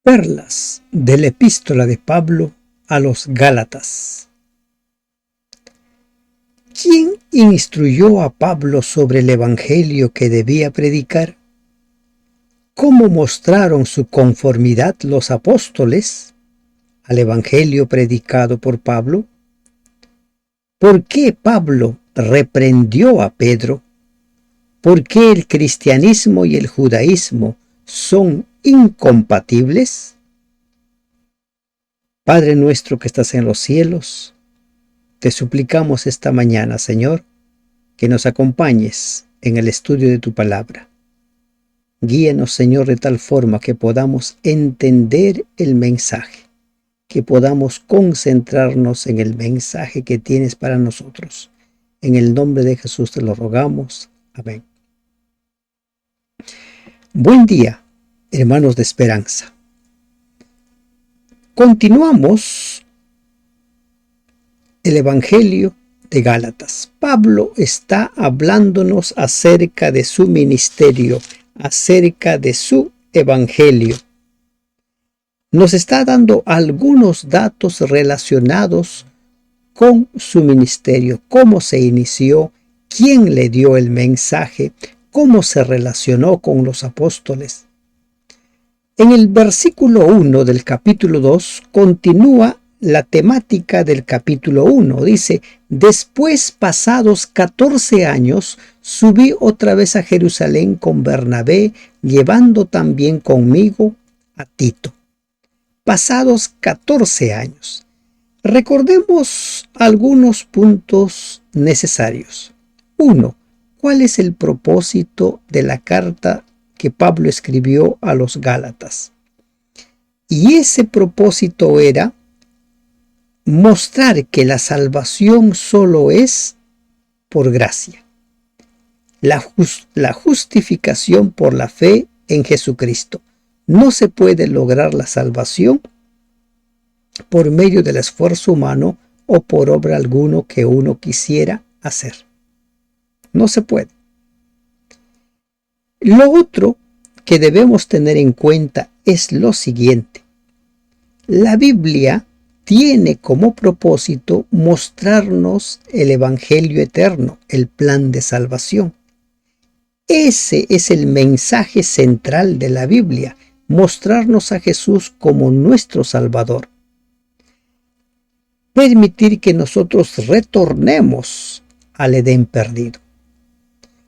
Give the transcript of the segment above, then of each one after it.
Perlas de la epístola de Pablo a los Gálatas. ¿Quién instruyó a Pablo sobre el evangelio que debía predicar? ¿Cómo mostraron su conformidad los apóstoles al evangelio predicado por Pablo? ¿Por qué Pablo reprendió a Pedro? ¿Por qué el cristianismo y el judaísmo son incompatibles? Padre nuestro que estás en los cielos, te suplicamos esta mañana, Señor, que nos acompañes en el estudio de tu palabra. Guíenos, Señor, de tal forma que podamos entender el mensaje, que podamos concentrarnos en el mensaje que tienes para nosotros. En el nombre de Jesús te lo rogamos. Amén. Buen día, hermanos de esperanza. Continuamos el Evangelio de Gálatas. Pablo está hablándonos acerca de su ministerio, acerca de su Evangelio. Nos está dando algunos datos relacionados con su ministerio, cómo se inició, quién le dio el mensaje, cómo se relacionó con los apóstoles. En el versículo 1 del capítulo 2 continúa la temática del capítulo 1. Dice: después, pasados 14 años, subí otra vez a Jerusalén con Bernabé, llevando también conmigo a Tito. Pasados 14 años. Recordemos algunos puntos necesarios. 1. ¿Cuál es el propósito de la carta que Pablo escribió a los Gálatas? Y ese propósito era mostrar que la salvación solo es por gracia. La justificación por la fe en Jesucristo. No se puede lograr la salvación por medio del esfuerzo humano o por obra alguno que uno quisiera hacer. No se puede. Lo otro que debemos tener en cuenta es lo siguiente. La Biblia tiene como propósito mostrarnos el Evangelio eterno, el plan de salvación. Ese es el mensaje central de la Biblia, mostrarnos a Jesús como nuestro Salvador. Permitir que nosotros retornemos al Edén perdido.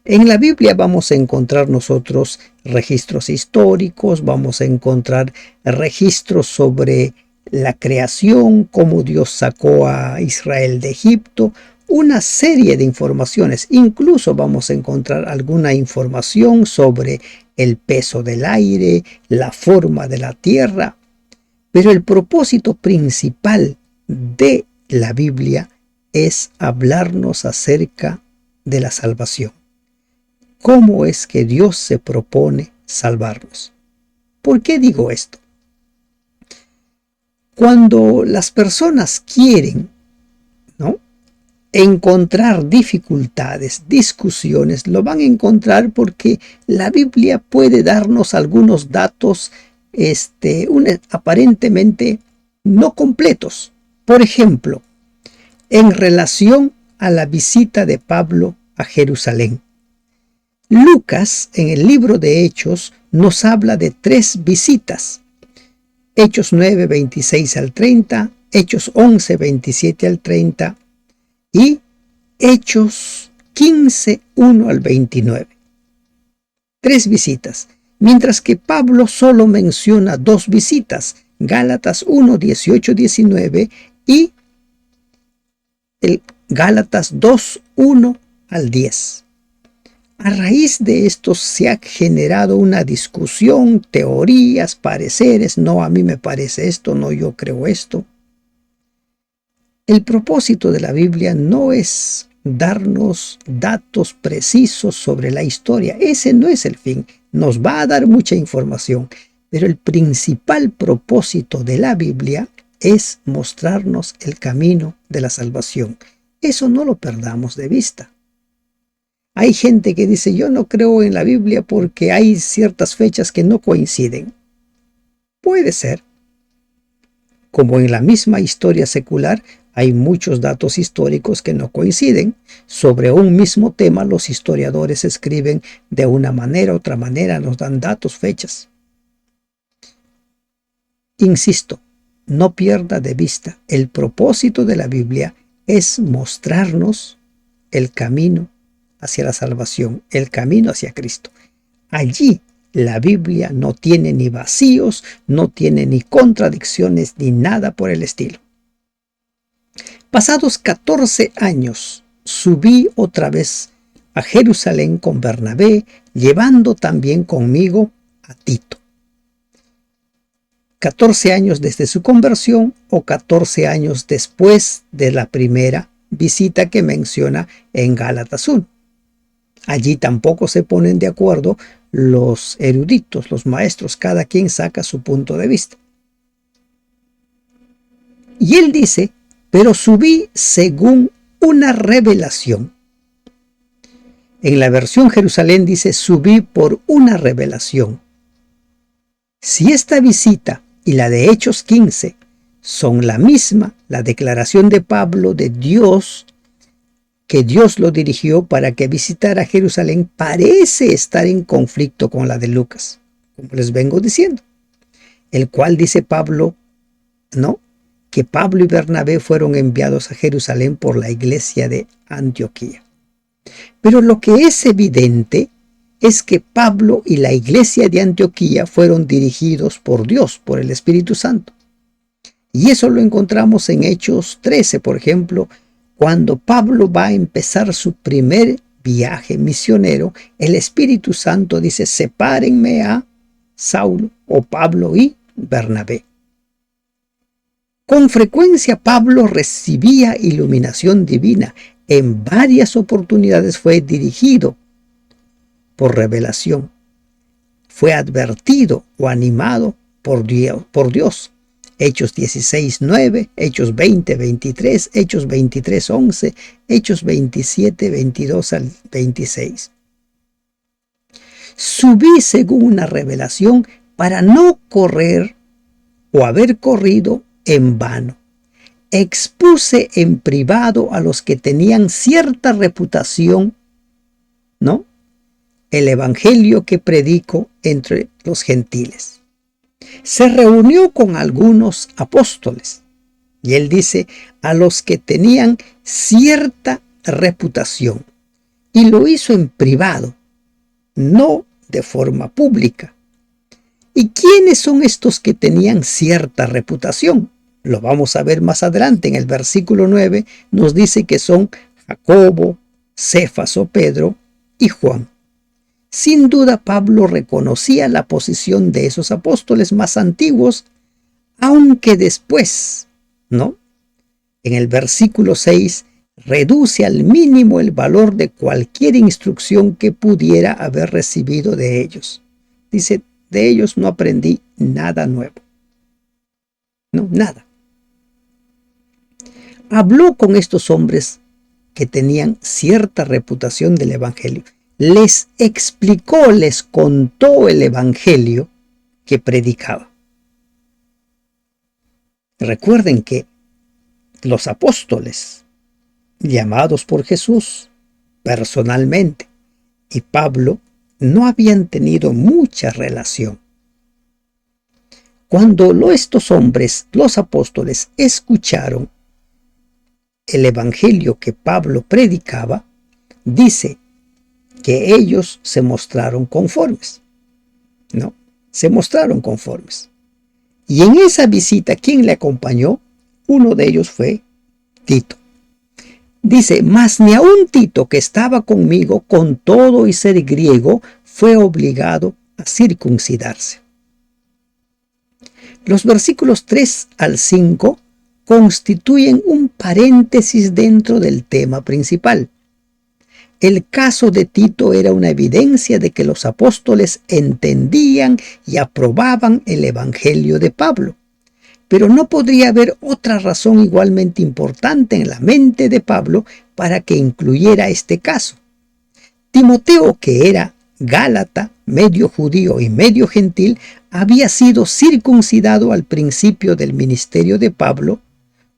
En la Biblia vamos a encontrar nosotros registros históricos, vamos a encontrar registros sobre la creación, cómo Dios sacó a Israel de Egipto, una serie de informaciones. Incluso vamos a encontrar alguna información sobre el peso del aire, la forma de la tierra. Pero el propósito principal de la Biblia es hablarnos acerca de la salvación. ¿Cómo es que Dios se propone salvarnos? ¿Por qué digo esto? Cuando las personas quieren, encontrar dificultades, discusiones, lo van a encontrar porque la Biblia puede darnos algunos datos aparentemente no completos. Por ejemplo, en relación a la visita de Pablo a Jerusalén. Lucas, en el libro de Hechos, nos habla de 3 visitas. Hechos 9, 26 al 30, Hechos 11, 27 al 30 y Hechos 15, 1 al 29. 3 visitas, mientras que Pablo solo menciona 2 visitas, Gálatas 1, 18, 19 y el Gálatas 2, 1 al 10. A raíz de esto se ha generado una discusión, teorías, pareceres, no, a mí me parece esto, no, yo creo esto. El propósito de la Biblia no es darnos datos precisos sobre la historia, ese no es el fin, nos va a dar mucha información, pero el principal propósito de la Biblia es mostrarnos el camino de la salvación. Eso no lo perdamos de vista. Hay gente que dice: yo no creo en la Biblia porque hay ciertas fechas que no coinciden. Puede ser. Como en la misma historia secular, hay muchos datos históricos que no coinciden. Sobre un mismo tema, los historiadores escriben de una manera, otra manera, nos dan datos, fechas. Insisto, no pierda de vista, el propósito de la Biblia es mostrarnos el camino hacia la salvación, el camino hacia Cristo. Allí la Biblia no tiene ni vacíos, no tiene ni contradicciones, ni nada por el estilo. Pasados 14 años, subí otra vez a Jerusalén con Bernabé, llevando también conmigo a Tito. 14 años desde su conversión o 14 años después de la primera visita que menciona en Gálatas 1. Allí tampoco se ponen de acuerdo los eruditos, los maestros, cada quien saca su punto de vista. Y él dice, pero subí según una revelación. En la versión Jerusalén dice, subí por una revelación. Si esta visita y la de Hechos 15 son la misma, la declaración de Pablo de Dios, que Dios lo dirigió para que visitara Jerusalén, parece estar en conflicto con la de Lucas, como les vengo diciendo, el cual dice Pablo, ¿no?, que Pablo y Bernabé fueron enviados a Jerusalén por la iglesia de Antioquía. Pero lo que es evidente es que Pablo y la iglesia de Antioquía fueron dirigidos por Dios, por el Espíritu Santo. Y eso lo encontramos en Hechos 13, por ejemplo, cuando Pablo va a empezar su primer viaje misionero, el Espíritu Santo dice, sepárenme a Saulo o Pablo y Bernabé. Con frecuencia Pablo recibía iluminación divina. En varias oportunidades fue dirigido por revelación. Fue advertido o animado por Dios. Hechos 16:9, Hechos 20:23, Hechos 23:11, Hechos 27:22 al 26. Subí según una revelación para no correr o haber corrido en vano. Expuse en privado a los que tenían cierta reputación, ¿no?, el evangelio que predico entre los gentiles. Se reunió con algunos apóstoles y él dice a los que tenían cierta reputación, y lo hizo en privado, no de forma pública. ¿Y quiénes son estos que tenían cierta reputación? Lo vamos a ver más adelante. En el versículo 9 nos dice que son Jacobo, Cefas o Pedro y Juan. Sin duda Pablo reconocía la posición de esos apóstoles más antiguos, aunque después, ¿no?, en el versículo 6 reduce al mínimo el valor de cualquier instrucción que pudiera haber recibido de ellos. Dice, de ellos no aprendí nada nuevo. No, nada. Habló con estos hombres que tenían cierta reputación del evangelio. Les explicó, les contó el evangelio que predicaba. Recuerden que los apóstoles, llamados por Jesús personalmente, y Pablo no habían tenido mucha relación. Cuando estos hombres, los apóstoles, escucharon el evangelio que Pablo predicaba, dice que ellos se mostraron conformes, ¿no? Se mostraron conformes. Y en esa visita, ¿quién le acompañó? Uno de ellos fue Tito. Dice, mas ni aun Tito, que estaba conmigo, con todo y ser griego, fue obligado a circuncidarse. Los versículos 3 al 5 constituyen un paréntesis dentro del tema principal. El caso de Tito era una evidencia de que los apóstoles entendían y aprobaban el evangelio de Pablo. Pero no podría haber otra razón igualmente importante en la mente de Pablo para que incluyera este caso. Timoteo, que era gálata, medio judío y medio gentil, había sido circuncidado al principio del ministerio de Pablo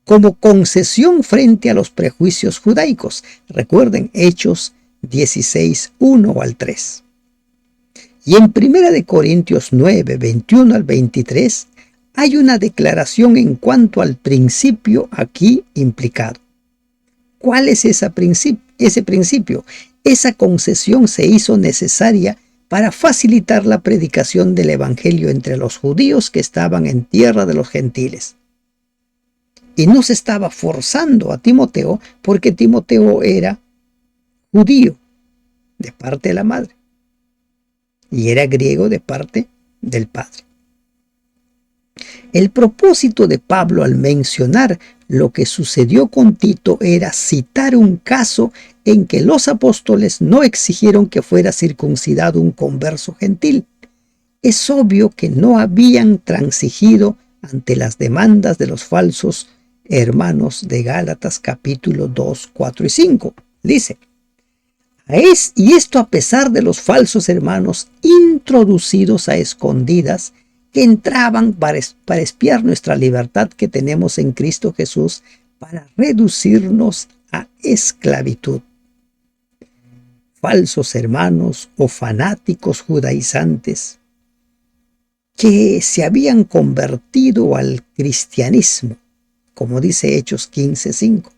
como concesión frente a los prejuicios judaicos. Recuerden Hechos 16, 1 al 3. Y en 1 Corintios 9, 21 al 23, hay una declaración en cuanto al principio aquí implicado. ¿Cuál es ese principio? Esa concesión se hizo necesaria para facilitar la predicación del evangelio entre los judíos que estaban en tierra de los gentiles. Y no se estaba forzando a Timoteo porque Timoteo era judío de parte de la madre y era griego de parte del padre. El propósito de Pablo al mencionar lo que sucedió con Tito era citar un caso en que los apóstoles no exigieron que fuera circuncidado un converso gentil. Es obvio que no habían transigido ante las demandas de los falsos hermanos de Gálatas capítulo 2, 4 y 5. Dice, y esto a pesar de los falsos hermanos introducidos a escondidas que entraban para espiar nuestra libertad que tenemos en Cristo Jesús para reducirnos a esclavitud. Falsos hermanos o fanáticos judaizantes que se habían convertido al cristianismo, como dice Hechos 15:5.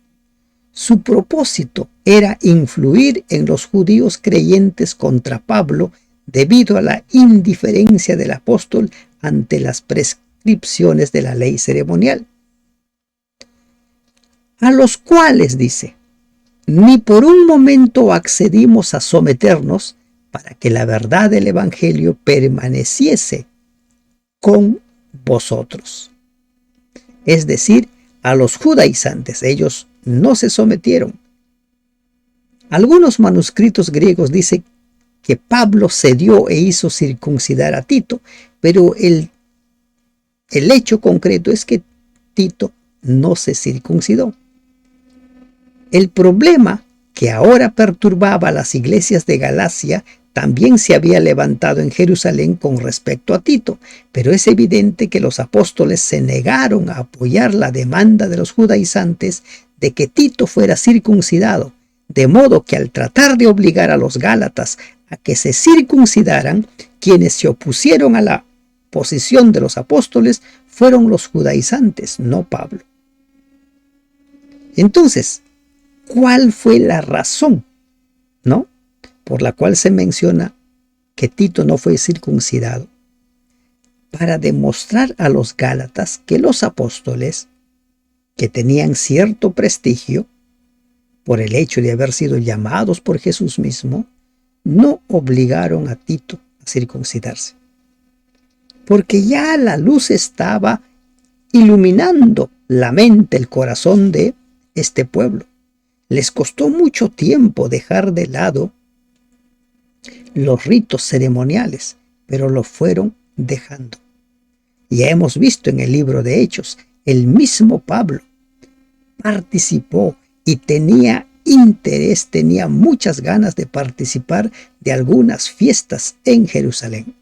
Su propósito era influir en los judíos creyentes contra Pablo debido a la indiferencia del apóstol ante las prescripciones de la ley ceremonial, a los cuales, dice, ni por un momento accedimos a someternos para que la verdad del evangelio permaneciese con vosotros. Es decir, a los judaizantes, ellos no se sometieron. Algunos manuscritos griegos dicen que Pablo cedió e hizo circuncidar a Tito, pero el hecho concreto es que Tito no se circuncidó. El problema que ahora perturbaba a las iglesias de Galacia también se había levantado en Jerusalén con respecto a Tito, pero es evidente que los apóstoles se negaron a apoyar la demanda de los judaizantes de que Tito fuera circuncidado, de modo que al tratar de obligar a los gálatas a que se circuncidaran, quienes se opusieron a la posición de los apóstoles fueron los judaizantes, no Pablo. Entonces, ¿cuál fue la razón, por la cual se menciona que Tito no fue circuncidado? Para demostrar a los gálatas que los apóstoles, que tenían cierto prestigio por el hecho de haber sido llamados por Jesús mismo, no obligaron a Tito a circuncidarse, porque ya la luz estaba iluminando la mente, el corazón de este pueblo. Les costó mucho tiempo dejar de lado los ritos ceremoniales, pero lo fueron dejando. Ya hemos visto en el libro de Hechos, el mismo Pablo participó y tenía interés, tenía muchas ganas de participar de algunas fiestas en Jerusalén.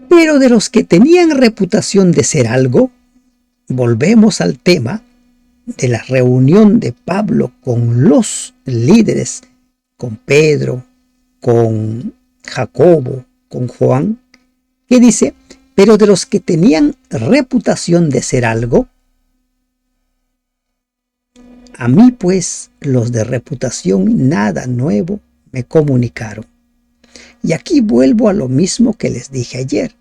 Pero de los que tenían reputación de ser algo, volvemos al tema de la reunión de Pablo con los líderes, con Pedro, con Jacobo, con Juan, que dice, pero de los que tenían reputación de ser algo, a mí pues los de reputación nada nuevo me comunicaron. Y aquí vuelvo a lo mismo que les dije ayer.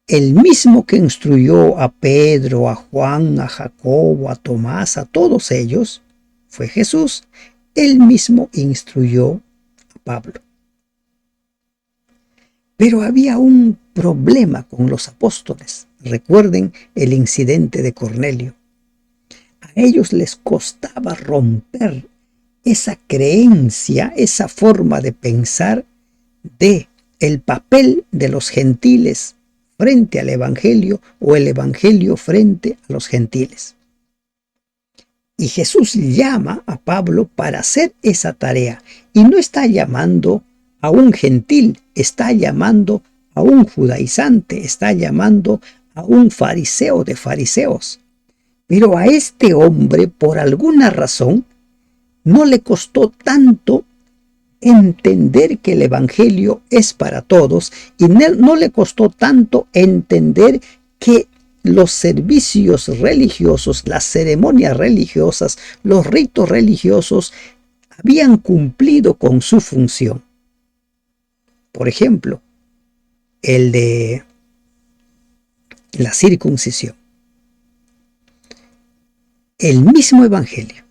El mismo que instruyó a Pedro, a Juan, a Jacobo, a Tomás, a todos ellos, fue Jesús. Él mismo instruyó a Pablo. Pero había un problema con los apóstoles. Recuerden el incidente de Cornelio. A ellos les costaba romper esa creencia, esa forma de pensar de el papel de los gentiles frente al evangelio o el evangelio frente a los gentiles. Y Jesús llama a Pablo para hacer esa tarea. Y no está llamando a un gentil, está llamando a un judaizante, está llamando a un fariseo de fariseos. Pero a este hombre, por alguna razón, no le costó tanto entender que el Evangelio es para todos y no le costó tanto entender que los servicios religiosos, las ceremonias religiosas, los ritos religiosos habían cumplido con su función. Por ejemplo, el de la circuncisión. El mismo Evangelio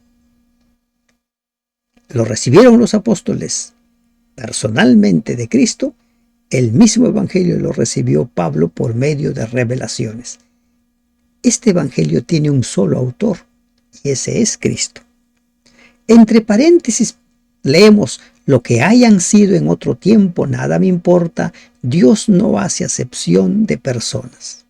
lo recibieron los apóstoles personalmente de Cristo. El mismo Evangelio lo recibió Pablo por medio de revelaciones. Este Evangelio tiene un solo autor, y ese es Cristo. Entre paréntesis, leemos: lo que hayan sido en otro tiempo, nada me importa, Dios no hace acepción de personas.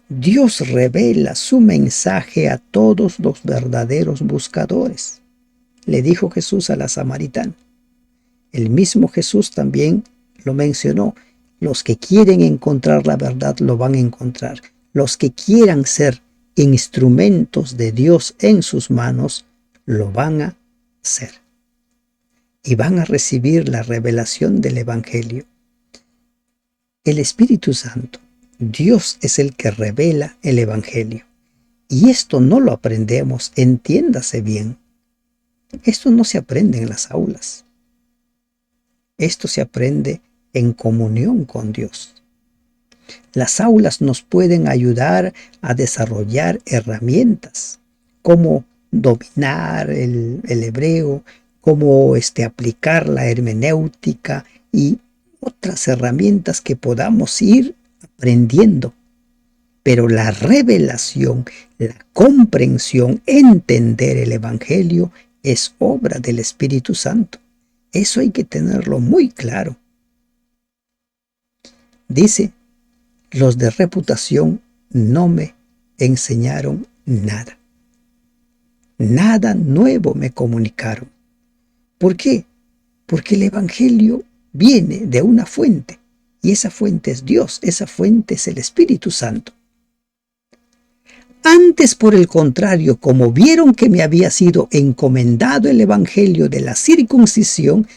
Dios revela su mensaje a todos los verdaderos buscadores, le dijo Jesús a la samaritana. El mismo Jesús también lo mencionó: los que quieren encontrar la verdad lo van a encontrar. Los que quieran ser instrumentos de Dios en sus manos, lo van a ser. Y van a recibir la revelación del Evangelio. El Espíritu Santo, Dios es el que revela el Evangelio. Y esto no lo aprendemos, entiéndase bien. Esto no se aprende en las aulas. Esto se aprende en comunión con Dios. Las aulas nos pueden ayudar a desarrollar herramientas, como dominar el hebreo, cómo aplicar la hermenéutica y otras herramientas que podamos ir aprendiendo. Pero la revelación, la comprensión, entender el Evangelio es obra del Espíritu Santo. Eso hay que tenerlo muy claro. Dice: los de reputación no me enseñaron nada. Nada nuevo me comunicaron. ¿Por qué? Porque el Evangelio viene de una fuente, y esa fuente es Dios, esa fuente es el Espíritu Santo. Antes, por el contrario, como vieron que me había sido encomendado el Evangelio de la circuncisión,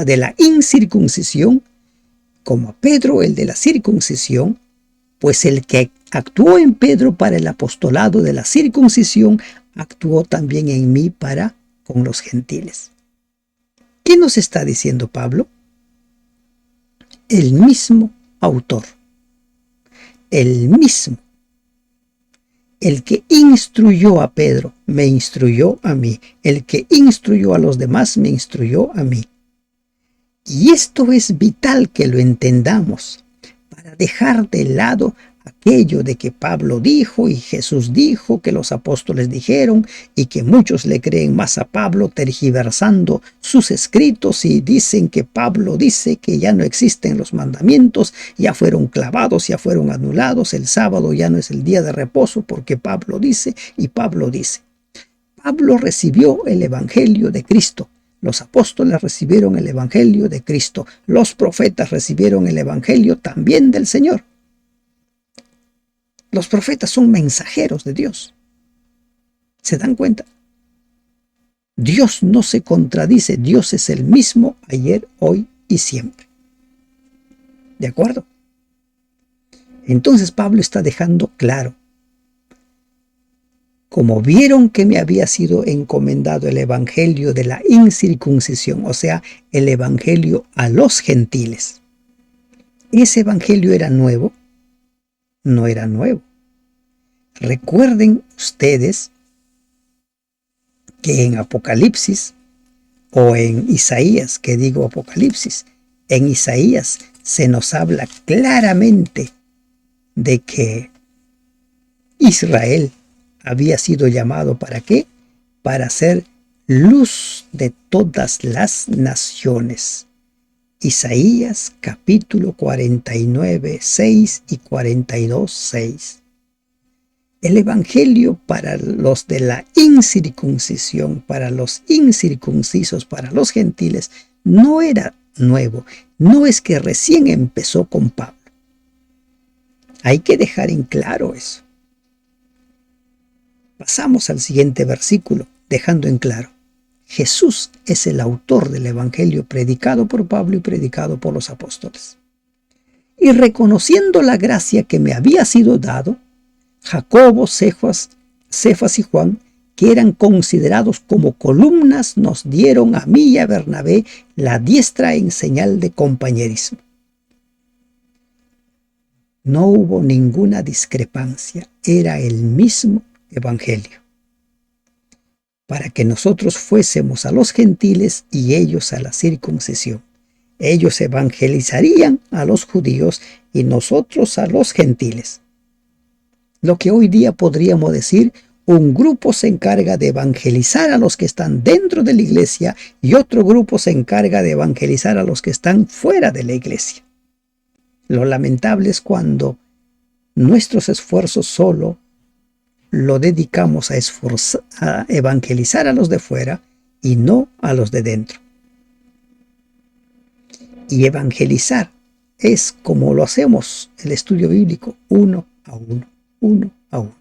de la incircuncisión, como a Pedro el de la circuncisión, pues el que actuó en Pedro para el apostolado de la circuncisión, actuó también en mí para con los gentiles. ¿Qué nos está diciendo Pablo? El mismo autor, el mismo. El que instruyó a Pedro, me instruyó a mí. El que instruyó a los demás, me instruyó a mí. Y esto es vital que lo entendamos, para dejar de lado aquello de que Pablo dijo y Jesús dijo, que los apóstoles dijeron, y que muchos le creen más a Pablo, tergiversando sus escritos, y dicen que Pablo dice que ya no existen los mandamientos, ya fueron clavados, ya fueron anulados, el sábado ya no es el día de reposo, porque Pablo dice y Pablo dice. Pablo recibió el Evangelio de Cristo. Los apóstoles recibieron el Evangelio de Cristo. Los profetas recibieron el Evangelio también del Señor. Los profetas son mensajeros de Dios. ¿Se dan cuenta? Dios no se contradice. Dios es el mismo ayer, hoy y siempre. ¿De acuerdo? Entonces Pablo está dejando claro: como vieron que me había sido encomendado el Evangelio de la incircuncisión, o sea, el Evangelio a los gentiles. ¿Ese Evangelio era nuevo? No era nuevo. Recuerden ustedes que en Apocalipsis, o en Isaías, que digo Apocalipsis, en Isaías se nos habla claramente de que Israel había sido llamado ¿para qué? Para ser luz de todas las naciones. Isaías capítulo 49, 6 y 42, 6. El evangelio para los de la incircuncisión, para los incircuncisos, para los gentiles, no era nuevo. No es que recién empezó con Pablo. Hay que dejar en claro eso. Pasamos al siguiente versículo, dejando en claro: Jesús es el autor del evangelio predicado por Pablo y predicado por los apóstoles. Y reconociendo la gracia que me había sido dado, Jacobo, Cefas y Juan, que eran considerados como columnas, nos dieron a mí y a Bernabé la diestra en señal de compañerismo. No hubo ninguna discrepancia, era el mismo evangelio, para que nosotros fuésemos a los gentiles y ellos a la circuncisión. Ellos evangelizarían a los judíos y nosotros a los gentiles. Lo que hoy día podríamos decir: un grupo se encarga de evangelizar a los que están dentro de la iglesia y otro grupo se encarga de evangelizar a los que están fuera de la iglesia. Lo lamentable es cuando nuestros esfuerzos solo lo dedicamos a evangelizar a los de fuera y no a los de dentro. Y evangelizar es como lo hacemos el estudio bíblico, uno a uno, uno a uno.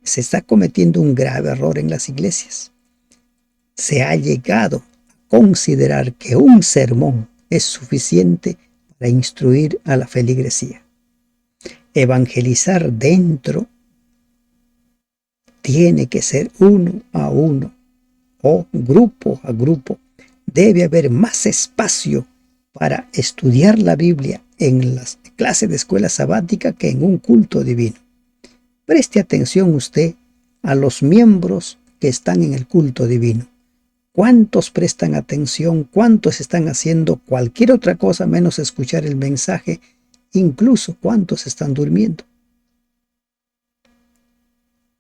Se está cometiendo un grave error en las iglesias. Se ha llegado a considerar que un sermón es suficiente para instruir a la feligresía. Evangelizar dentro tiene que ser uno a uno o grupo a grupo. Debe haber más espacio para estudiar la Biblia en las clases de escuela sabática que en un culto divino. Preste atención usted a los miembros que están en el culto divino. ¿Cuántos prestan atención? ¿Cuántos están haciendo cualquier otra cosa menos escuchar el mensaje? Incluso ¿cuántos están durmiendo?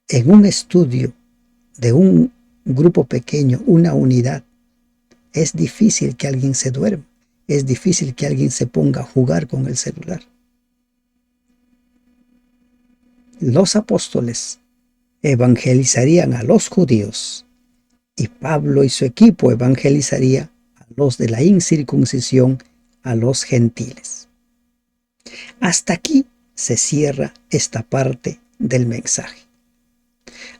En un estudio de un grupo pequeño, una unidad, es difícil que alguien se duerma. Es difícil que alguien se ponga a jugar con el celular. Los apóstoles evangelizarían a los judíos y Pablo y su equipo evangelizaría a los de la incircuncisión, a los gentiles. Hasta aquí se cierra esta parte del mensaje.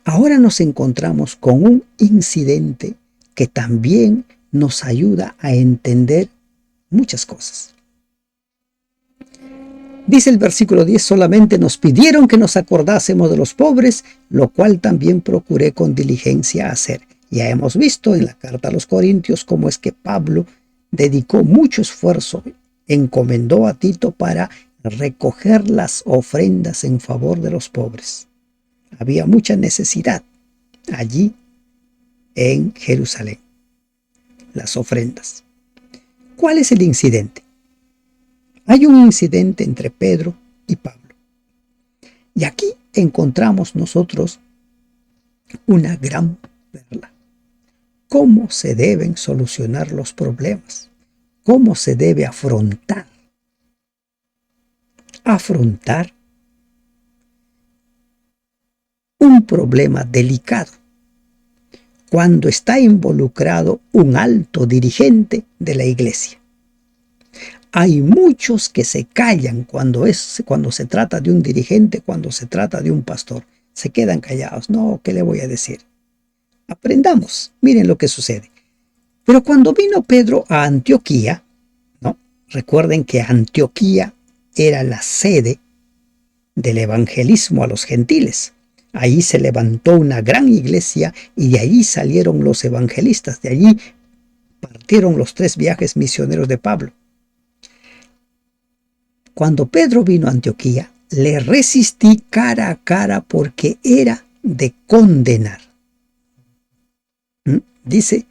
Ahora nos encontramos con un incidente que también nos ayuda a entender muchas cosas. Dice el versículo 10: solamente nos pidieron que nos acordásemos de los pobres, lo cual también procuré con diligencia hacer. Ya hemos visto en la carta a los Corintios cómo es que Pablo dedicó mucho esfuerzo, encomendó a Tito para recoger las ofrendas en favor de los pobres. Había mucha necesidad allí en Jerusalén. Las ofrendas. ¿Cuál es el incidente? Hay un incidente entre Pedro y Pablo. Y aquí encontramos nosotros una gran perla. ¿Cómo se deben solucionar los problemas? ¿Cómo se debe afrontar? Afrontar un problema delicado cuando está involucrado un alto dirigente de la iglesia. Hay muchos que se callan cuando se trata de un dirigente, cuando se trata de un pastor. Se quedan callados. No, ¿qué le voy a decir? Aprendamos. Miren lo que sucede. Pero cuando vino Pedro a Antioquía, ¿no? Recuerden que Antioquía era la sede del evangelismo a los gentiles. Ahí se levantó una gran iglesia y de allí salieron los evangelistas. De allí partieron los 3 viajes misioneros de Pablo. Cuando Pedro vino a Antioquía, le resistí cara a cara porque era de condenar. Dice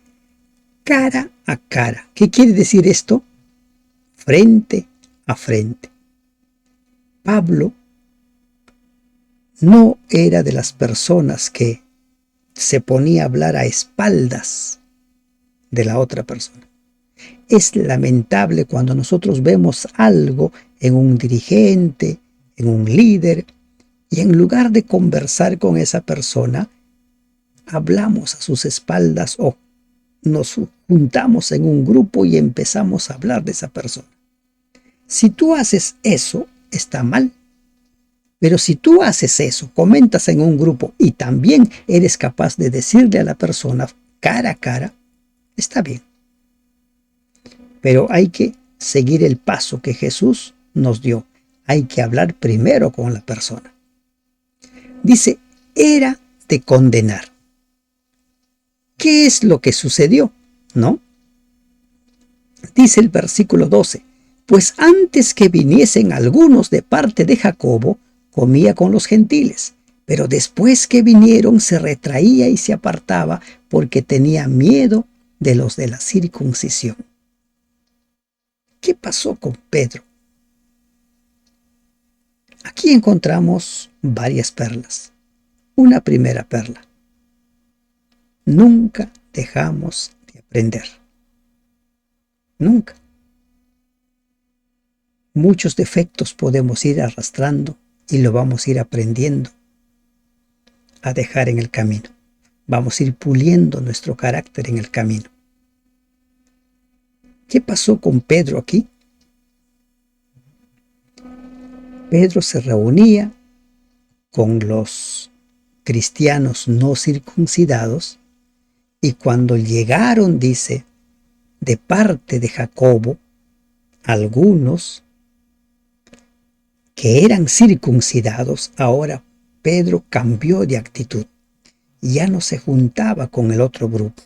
cara a cara. ¿Qué quiere decir esto? Frente a frente. Pablo no era de las personas que se ponía a hablar a espaldas de la otra persona. Es lamentable cuando nosotros vemos algo en un dirigente, en un líder, Y en lugar de conversar con esa persona, hablamos a sus espaldas o nos juntamos en un grupo y empezamos a hablar de esa persona. Si tú haces eso, está mal. Pero si tú haces eso, comentas en un grupo y también eres capaz de decirle a la persona cara a cara, está bien. Pero hay que seguir el paso que Jesús nos dio. Hay que hablar primero con la persona. Dice, era de condenar. ¿Qué es lo que sucedió? ¿No? Dice el versículo 12, pues antes que viniesen algunos de parte de Jacobo, comía con los gentiles, pero después que vinieron se retraía y se apartaba porque tenía miedo de los de la circuncisión. ¿Qué pasó con Pedro? Aquí encontramos varias perlas. Una primera perla. Nunca dejamos de aprender. Nunca. Muchos defectos podemos ir arrastrando y lo vamos a ir aprendiendo a dejar en el camino. Vamos a ir puliendo nuestro carácter en el camino. ¿Qué pasó con Pedro aquí? Pedro se reunía con los cristianos no circuncidados y cuando llegaron, dice, de parte de Jacobo, algunos que eran circuncidados, ahora Pedro cambió de actitud. Ya no se juntaba con el otro grupo.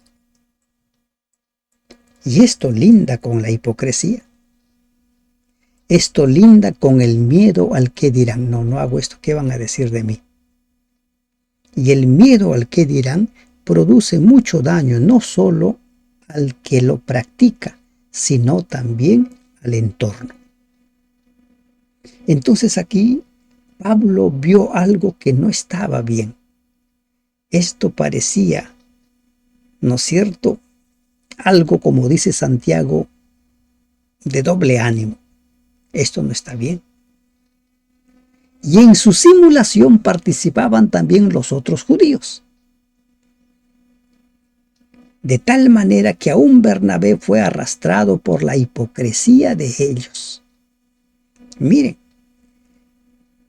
Y esto linda con la hipocresía. Esto linda con el miedo al que dirán. No, no hago esto, ¿qué van a decir de mí? Y el miedo al que dirán produce mucho daño, no solo al que lo practica, sino también al entorno. Entonces aquí Pablo vio algo que no estaba bien. Esto parecía, ¿no es cierto?, algo, como dice Santiago, de doble ánimo. Esto no está bien. Y en su simulación participaban también los otros judíos. De tal manera que aún Bernabé fue arrastrado por la hipocresía de ellos. Miren,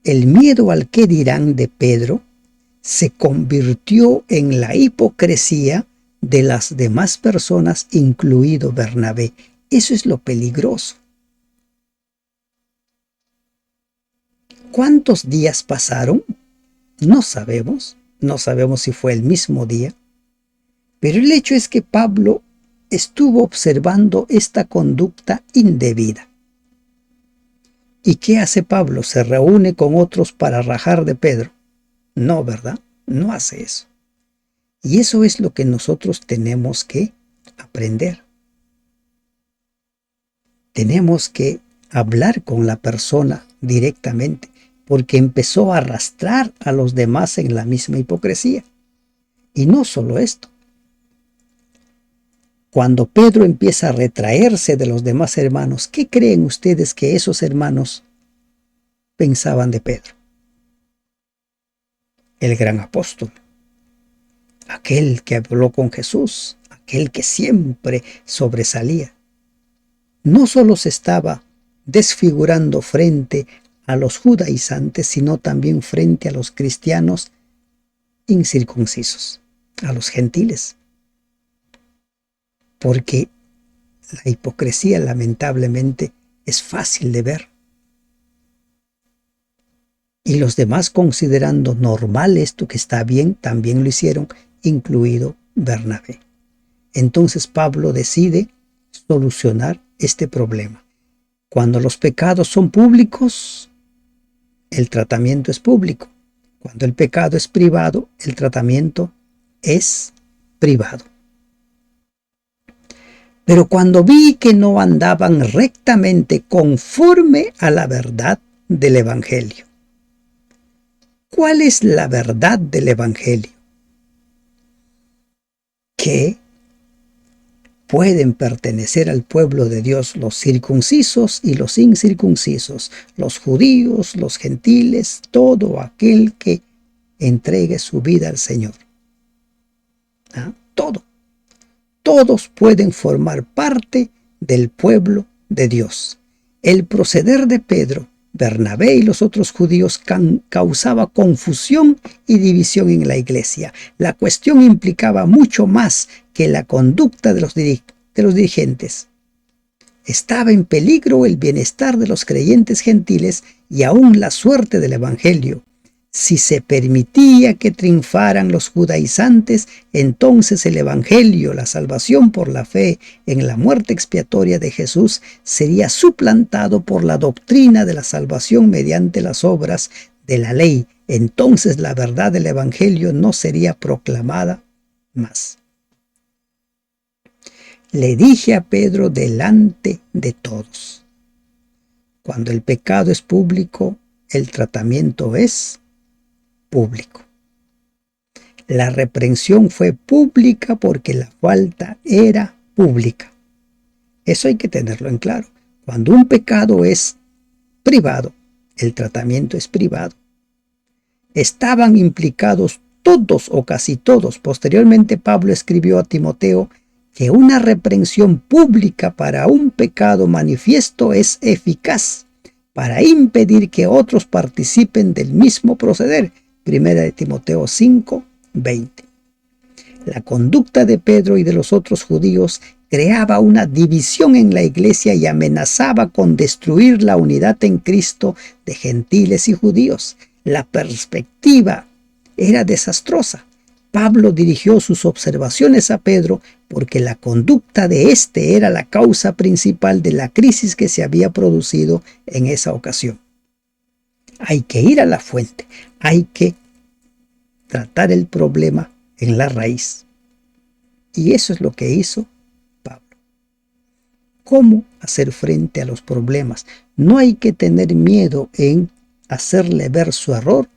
el miedo al que dirán de Pedro se convirtió en la hipocresía de las demás personas, incluido Bernabé. Eso es lo peligroso. ¿Cuántos días pasaron? No sabemos. No sabemos si fue el mismo día. Pero el hecho es que Pablo estuvo observando esta conducta indebida. ¿Y qué hace Pablo? ¿Se reúne con otros para rajar de Pedro? No, ¿verdad? No hace eso. Y eso es lo que nosotros tenemos que aprender. Tenemos que hablar con la persona directamente, porque empezó a arrastrar a los demás en la misma hipocresía. Y no solo esto. Cuando Pedro empieza a retraerse de los demás hermanos, ¿qué creen ustedes que esos hermanos pensaban de Pedro? El gran apóstol, aquel que habló con Jesús, aquel que siempre sobresalía. No solo se estaba desfigurando frente a los judaizantes, sino también frente a los cristianos incircuncisos, a los gentiles. Porque la hipocresía, lamentablemente, es fácil de ver. Y los demás, considerando normal esto que está bien, también lo hicieron, incluido Bernabé. Entonces Pablo decide solucionar este problema. Cuando los pecados son públicos, el tratamiento es público. Cuando el pecado es privado, el tratamiento es privado. Pero cuando vi que no andaban rectamente conforme a la verdad del Evangelio. ¿Cuál es la verdad del Evangelio? Que pueden pertenecer al pueblo de Dios los circuncisos y los incircuncisos, los judíos, los gentiles, todo aquel que entregue su vida al Señor. Todos pueden formar parte del pueblo de Dios. El proceder de Pedro, Bernabé y los otros judíos causaba confusión y división en la iglesia. La cuestión implicaba mucho más que la conducta de los dirigentes. Estaba en peligro el bienestar de los creyentes gentiles y aún la suerte del evangelio. Si se permitía que triunfaran los judaizantes, entonces el evangelio, la salvación por la fe en la muerte expiatoria de Jesús, sería suplantado por la doctrina de la salvación mediante las obras de la ley. Entonces la verdad del evangelio no sería proclamada más. Le dije a Pedro delante de todos: cuando el pecado es público, el tratamiento es público. La reprensión fue pública porque la falta era pública. Eso hay que tenerlo en claro. Cuando un pecado es privado, el tratamiento es privado. Estaban implicados todos o casi todos. Posteriormente Pablo escribió a Timoteo que una reprensión pública para un pecado manifiesto es eficaz para impedir que otros participen del mismo proceder. Primera de Timoteo 5:20. La conducta de Pedro y de los otros judíos creaba una división en la iglesia y amenazaba con destruir la unidad en Cristo de gentiles y judíos. La perspectiva era desastrosa. Pablo dirigió sus observaciones a Pedro porque la conducta de éste era la causa principal de la crisis que se había producido en esa ocasión. Hay que ir a la fuente, hay que tratar el problema en la raíz. Y eso es lo que hizo Pablo. ¿Cómo hacer frente a los problemas? No hay que tener miedo en hacerle ver su error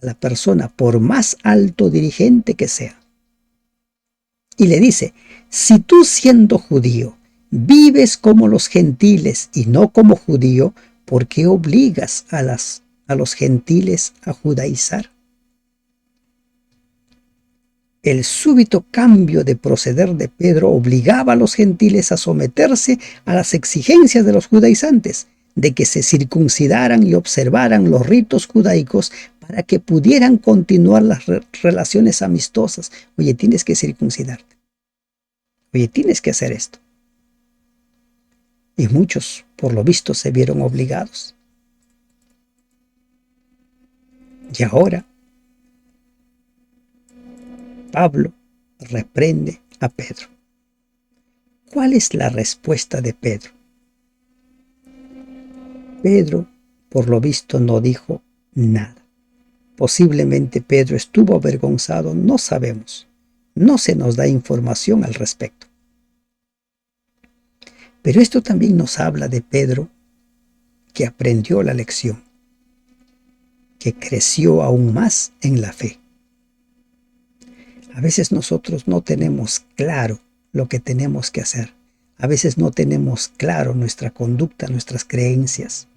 a la persona, por más alto dirigente que sea. Y le dice: si tú, siendo judío, vives como los gentiles y no como judío, ¿por qué obligas a los gentiles a judaizar? El súbito cambio de proceder de Pedro obligaba a los gentiles a someterse a las exigencias de los judaizantes, de que se circuncidaran y observaran los ritos judaicos para que pudieran continuar las relaciones amistosas. Oye, tienes que circuncidarte. Oye, tienes que hacer esto. Y muchos, por lo visto, se vieron obligados. Y ahora Pablo reprende a Pedro. ¿Cuál es la respuesta de Pedro? Pedro, por lo visto, no dijo nada. Posiblemente Pedro estuvo avergonzado, no sabemos. No se nos da información al respecto. Pero esto también nos habla de Pedro, que aprendió la lección, que creció aún más en la fe. A veces nosotros no tenemos claro lo que tenemos que hacer. A veces no tenemos claro nuestra conducta, nuestras creencias.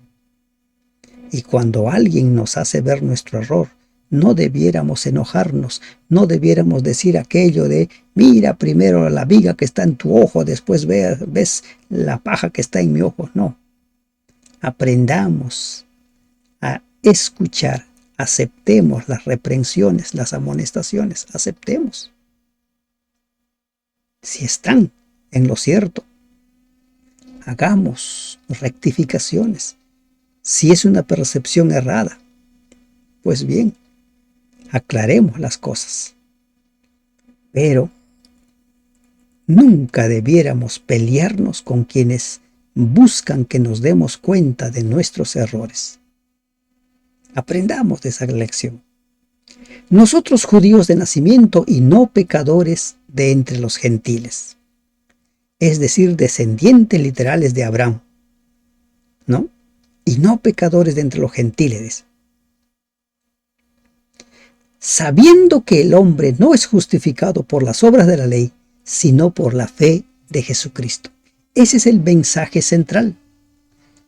Y cuando alguien nos hace ver nuestro error, no debiéramos enojarnos, no debiéramos decir aquello de: mira primero la viga que está en tu ojo, después ves la paja que está en mi ojo. No. Aprendamos a escuchar. Aceptemos las reprensiones, las amonestaciones, aceptemos. Si están en lo cierto, hagamos rectificaciones. Si es una percepción errada, pues bien, aclaremos las cosas. Pero nunca debiéramos pelearnos con quienes buscan que nos demos cuenta de nuestros errores. Aprendamos de esa lección. Nosotros, judíos de nacimiento y no pecadores de entre los gentiles, es decir, descendientes literales de Abraham, ¿no? Y no pecadores de entre los gentiles. Sabiendo que el hombre no es justificado por las obras de la ley, sino por la fe de Jesucristo. Ese es el mensaje central.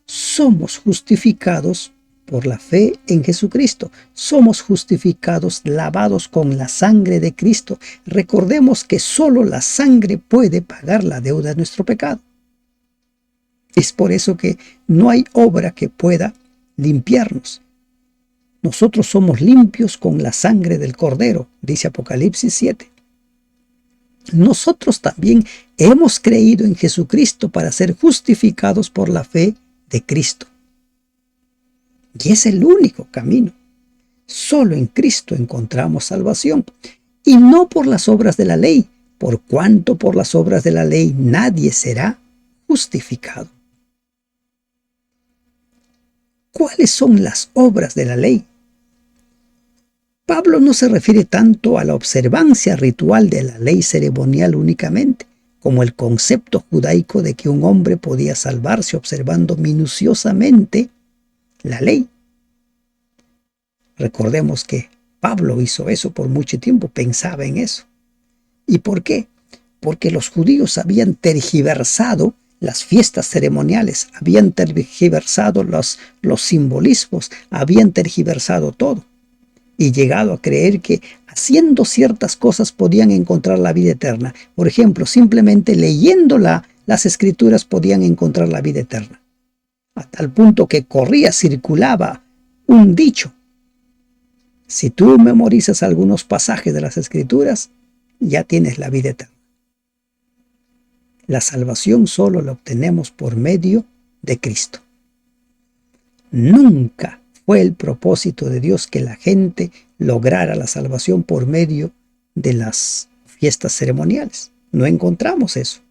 Somos justificados por la fe en Jesucristo. Somos justificados, lavados con la sangre de Cristo. Recordemos que solo la sangre puede pagar la deuda de nuestro pecado. Es por eso que no hay obra que pueda limpiarnos. Nosotros somos limpios con la sangre del Cordero, dice Apocalipsis 7. Nosotros también hemos creído en Jesucristo para ser justificados por la fe de Cristo. Y es el único camino. Solo en Cristo encontramos salvación, y no por las obras de la ley, por cuanto por las obras de la ley nadie será justificado. ¿Cuáles son las obras de la ley? Pablo no se refiere tanto a la observancia ritual de la ley ceremonial únicamente, como el concepto judaico de que un hombre podía salvarse observando minuciosamente la ley. Recordemos que Pablo hizo eso por mucho tiempo, pensaba en eso. ¿Y por qué? Porque los judíos habían tergiversado las fiestas ceremoniales, habían tergiversado los simbolismos, habían tergiversado todo. Y llegado a creer que haciendo ciertas cosas podían encontrar la vida eterna. Por ejemplo, simplemente leyendo las escrituras podían encontrar la vida eterna. A tal punto que circulaba un dicho. Si tú memorizas algunos pasajes de las escrituras, ya tienes la vida eterna. La salvación solo la obtenemos por medio de Cristo. Nunca fue el propósito de Dios que la gente lograra la salvación por medio de las fiestas ceremoniales. No encontramos eso.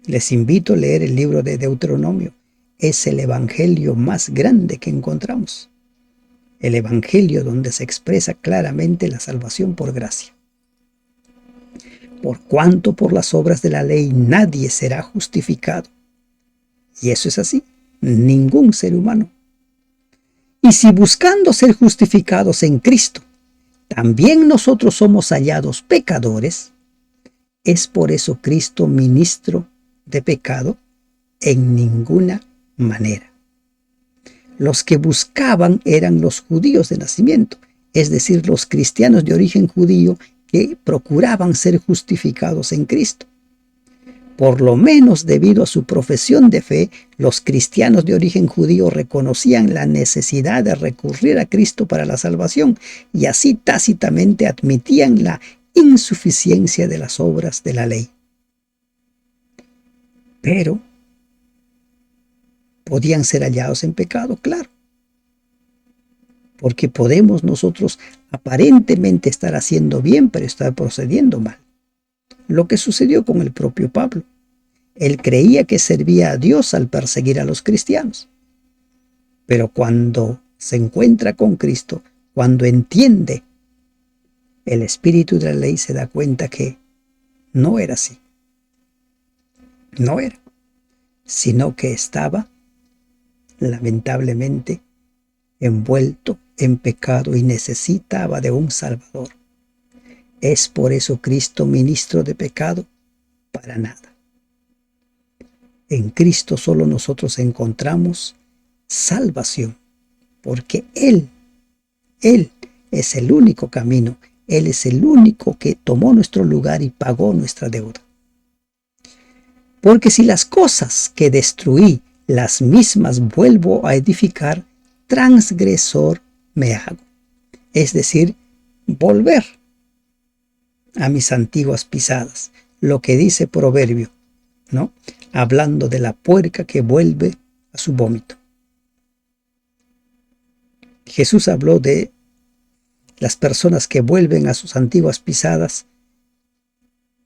Les invito a leer el libro de Deuteronomio. Es el evangelio más grande que encontramos. El evangelio donde se expresa claramente la salvación por gracia. Por cuanto por las obras de la ley nadie será justificado. Y eso es así. Ningún ser humano. Y si buscando ser justificados en Cristo, también nosotros somos hallados pecadores, ¿es por eso Cristo ministro de pecado? En ninguna manera. Los que buscaban eran los judíos de nacimiento, es decir, los cristianos de origen judío que procuraban ser justificados en Cristo. Por lo menos debido a su profesión de fe, los cristianos de origen judío reconocían la necesidad de recurrir a Cristo para la salvación y así tácitamente admitían la insuficiencia de las obras de la ley. Pero podían ser hallados en pecado, claro. Porque podemos nosotros aparentemente estar haciendo bien, pero estar procediendo mal. Lo que sucedió con el propio Pablo. Él creía que servía a Dios al perseguir a los cristianos. Pero cuando se encuentra con Cristo, cuando entiende el espíritu de la ley, se da cuenta que no era así. No era. Sino que estaba, lamentablemente, envuelto en pecado y necesitaba de un Salvador. ¿Es por eso Cristo ministro de pecado? Para nada. En Cristo solo nosotros encontramos salvación, porque Él es el único camino, Él es el único que tomó nuestro lugar y pagó nuestra deuda. Porque si las cosas que destruí, las mismas vuelvo a edificar, transgresor me hago. Es decir, volver a mis antiguas pisadas, lo que dice Proverbio, ¿no? Hablando de la puerca que vuelve a su vómito. Jesús habló de las personas que vuelven a sus antiguas pisadas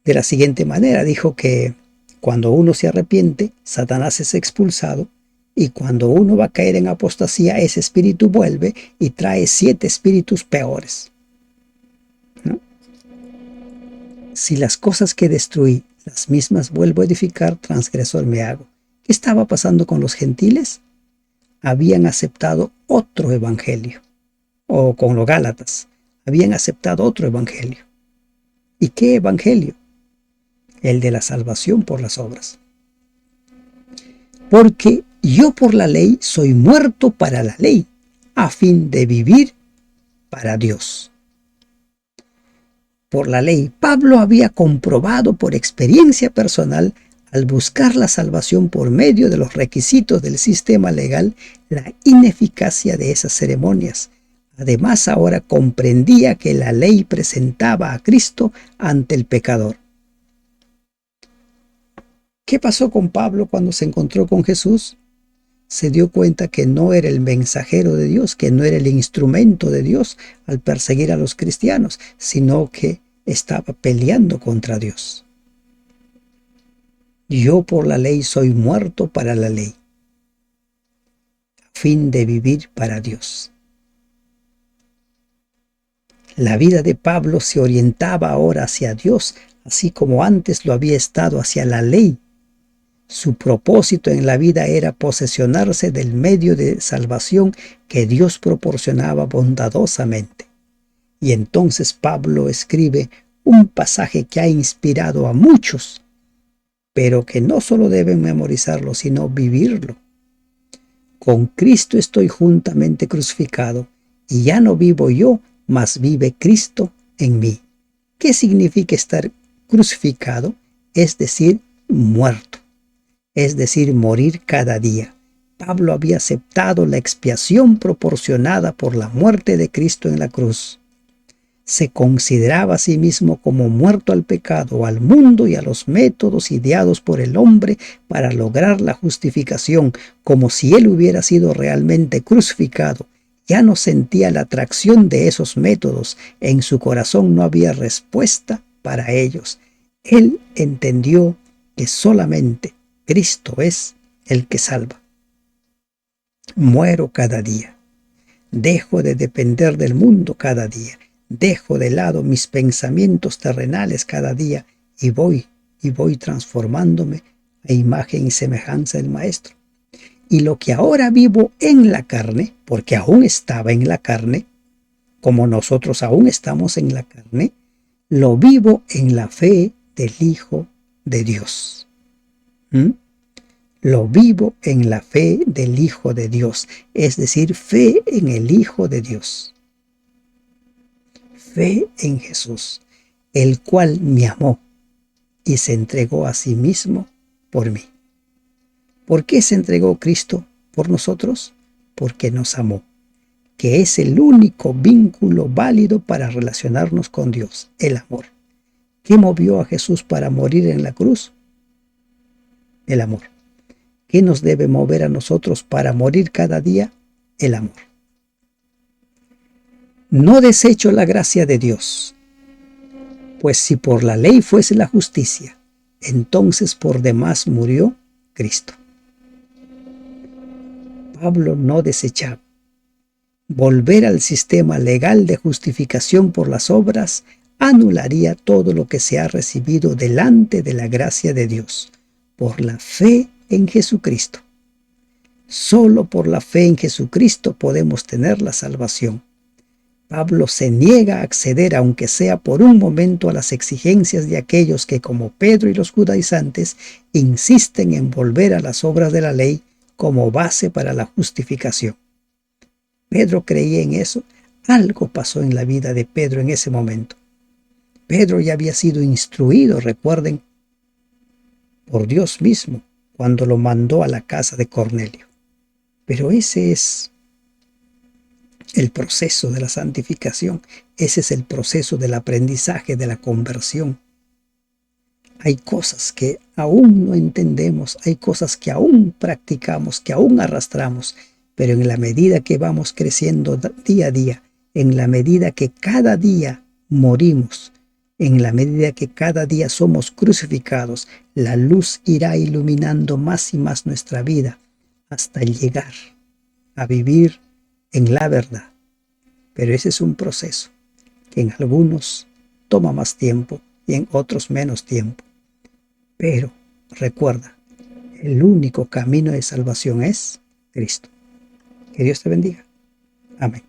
de la siguiente manera. Dijo que cuando uno se arrepiente, Satanás es expulsado, y cuando uno va a caer en apostasía, ese espíritu vuelve y trae 7 espíritus peores, ¿no? Si las cosas que destruí, las mismas vuelvo a edificar, transgresor me hago. ¿Qué estaba pasando con los gentiles? Habían aceptado otro evangelio. O con los gálatas, habían aceptado otro evangelio. ¿Y qué evangelio? el de la salvación por las obras. Porque yo por la ley soy muerto para la ley, a fin de vivir para Dios. Por la ley, Pablo había comprobado por experiencia personal, al buscar la salvación por medio de los requisitos del sistema legal, la ineficacia de esas ceremonias. Además, ahora comprendía que la ley presentaba a Cristo ante el pecador. ¿Qué pasó con Pablo cuando se encontró con Jesús? Se dio cuenta que no era el mensajero de Dios, que no era el instrumento de Dios al perseguir a los cristianos, sino que estaba peleando contra Dios. Yo por la ley soy muerto para la ley, a fin de vivir para Dios. La vida de Pablo se orientaba ahora hacia Dios, así como antes lo había estado hacia la ley. Su propósito en la vida era posesionarse del medio de salvación que Dios proporcionaba bondadosamente. Y entonces Pablo escribe un pasaje que ha inspirado a muchos, pero que no solo deben memorizarlo, sino vivirlo. Con Cristo estoy juntamente crucificado, y ya no vivo yo, mas vive Cristo en mí. ¿Qué significa estar crucificado? Es decir, muerto. Es decir, morir cada día. Pablo había aceptado la expiación proporcionada por la muerte de Cristo en la cruz. Se consideraba a sí mismo como muerto al pecado, al mundo y a los métodos ideados por el hombre para lograr la justificación, como si él hubiera sido realmente crucificado. Ya no sentía la atracción de esos métodos, en su corazón no había respuesta para ellos. Él entendió que solamente Cristo es el que salva. Muero cada día. Dejo de depender del mundo cada día. Dejo de lado mis pensamientos terrenales cada día y voy transformándome a imagen y semejanza del Maestro. Y lo que ahora vivo en la carne, porque aún estaba en la carne, como nosotros aún estamos en la carne, lo vivo en la fe del Hijo de Dios. Lo vivo en la fe del Hijo de Dios, es decir, fe en el Hijo de Dios. Fe en Jesús, el cual me amó y se entregó a sí mismo por mí. ¿Por qué se entregó Cristo por nosotros? Porque nos amó, que es el único vínculo válido para relacionarnos con Dios, el amor. ¿Qué movió a Jesús para morir en la cruz? El amor. ¿Qué nos debe mover a nosotros para morir cada día? El amor. No desecho la gracia de Dios, pues si por la ley fuese la justicia, entonces por demás murió Cristo. Pablo no desechaba. Volver al sistema legal de justificación por las obras anularía todo lo que se ha recibido delante de la gracia de Dios, por la fe en Jesucristo. Solo por la fe en Jesucristo podemos tener la salvación. Pablo se niega a acceder, aunque sea por un momento, a las exigencias de aquellos que, como Pedro y los judaizantes, insisten en volver a las obras de la ley como base para la justificación. Pedro creía en eso. Algo pasó en la vida de Pedro en ese momento. Pedro ya había sido instruido, recuerden, por Dios mismo, cuando lo mandó a la casa de Cornelio. Pero ese es el proceso de la santificación. Ese es el proceso del aprendizaje, de la conversión. Hay cosas que aún no entendemos, hay cosas que aún practicamos, que aún arrastramos, pero en la medida que vamos creciendo día a día, en la medida que cada día morimos, en la medida que cada día somos crucificados, la luz irá iluminando más y más nuestra vida hasta llegar a vivir en la verdad. Pero ese es un proceso que en algunos toma más tiempo y en otros menos tiempo. Pero recuerda, el único camino de salvación es Cristo. Que Dios te bendiga. Amén.